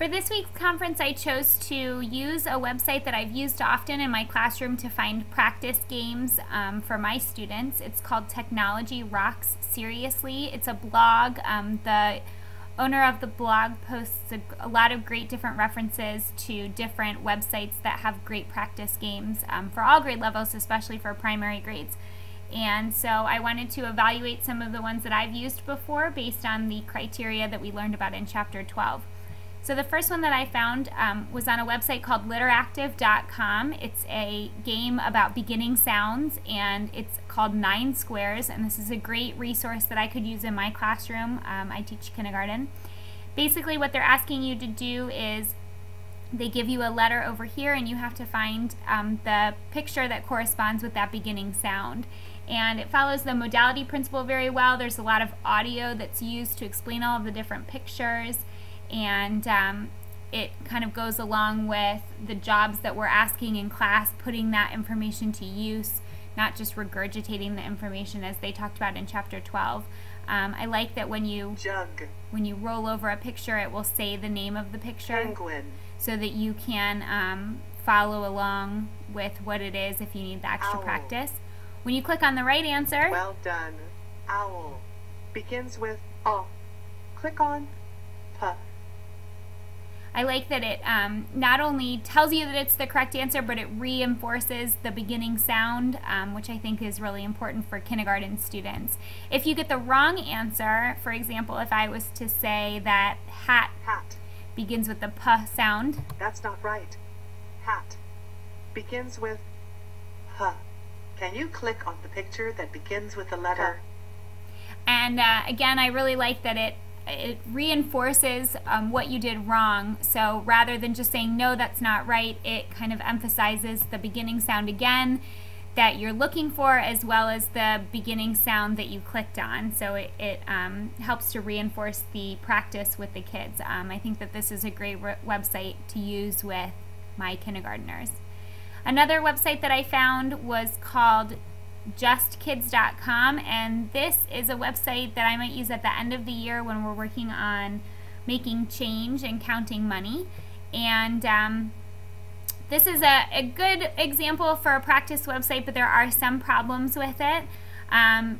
For this week's conference, I chose to use a website that I've used often in my classroom to find practice games for my students. It's called Technology Rocks Seriously. It's a blog. The owner of the blog posts a lot of great different references to different websites that have great practice games for all grade levels, especially for primary grades. And so I wanted to evaluate some of the ones that I've used before based on the criteria that we learned about in Chapter 12. So the first one that I found was on a website called Litteractive.com. It's a game about beginning sounds, and it's called 9 Squares, and this is a great resource that I could use in my classroom. I teach kindergarten. Basically what they're asking you to do is they give you a letter over here, and you have to find the picture that corresponds with that beginning sound. And it follows the modality principle very well. There's a lot of audio that's used to explain all of the different pictures. And it kind of goes along with the jobs that we're asking in class, putting that information to use, not just regurgitating the information as they talked about in Chapter 12. I like that when you roll over a picture, it will say the name of the picture. Penguin. So that you can follow along with what it is if you need the extra Owl. practice. When you click on the right answer, Well done. Owl. Begins with O. Click on P. I like that it not only tells you that it's the correct answer, but it reinforces the beginning sound, which I think is really important for kindergarten students. If you get the wrong answer, for example, if I was to say that hat begins with the P sound. That's not right. Hat. Begins with H. Can you click on the picture that begins with the letter? And again, I really like that it reinforces what you did wrong. So rather than just saying, no, that's not right, it kind of emphasizes the beginning sound again that you're looking for, as well as the beginning sound that you clicked on. So it helps to reinforce the practice with the kids. I think that this is a great website to use with my kindergartners. Another website that I found was called JustKids.com, and this is a website that I might use at the end of the year when we're working on making change and counting money. And this is a good example for a practice website, but there are some problems with it.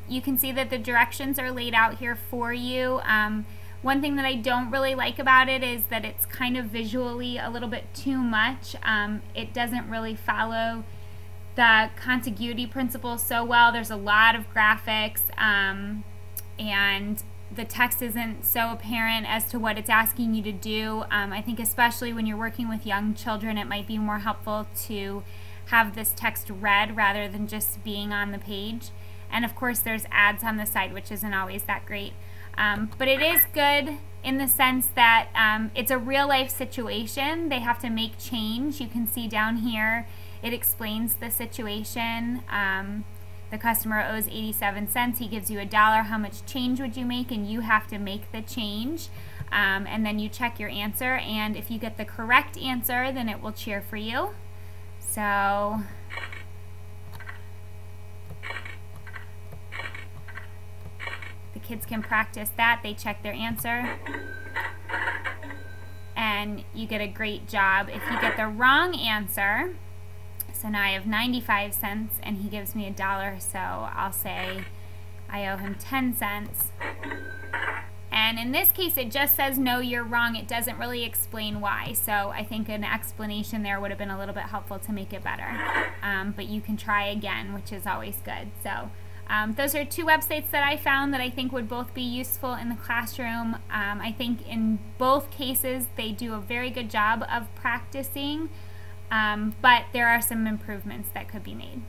You can see that the directions are laid out here for you. One thing that I don't really like about it is that it's kind of visually a little bit too much. It doesn't really follow the contiguity principle so well. There's a lot of graphics, and the text isn't so apparent as to what it's asking you to do. I think especially when you're working with young children, it might be more helpful to have this text read rather than just being on the page. And of course there's ads on the side, which isn't always that great. But it is good in the sense that it's a real life situation. They have to make change. You can see down here it explains the situation. The customer owes 87 cents. He gives you $1. How much change would you make? And you have to make the change. And then you check your answer. And if you get the correct answer, then it will cheer for you. So the kids can practice that. They check their answer. And you get a great job. If you get the wrong answer, so now I have 95 cents and he gives me $1, so I'll say I owe him 10 cents. And in this case it just says no, you're wrong. It doesn't really explain why. So I think an explanation there would have been a little bit helpful to make it better. But you can try again, which is always good. So those are two websites that I found that I think would both be useful in the classroom. I think in both cases they do a very good job of practicing. But there are some improvements that could be made.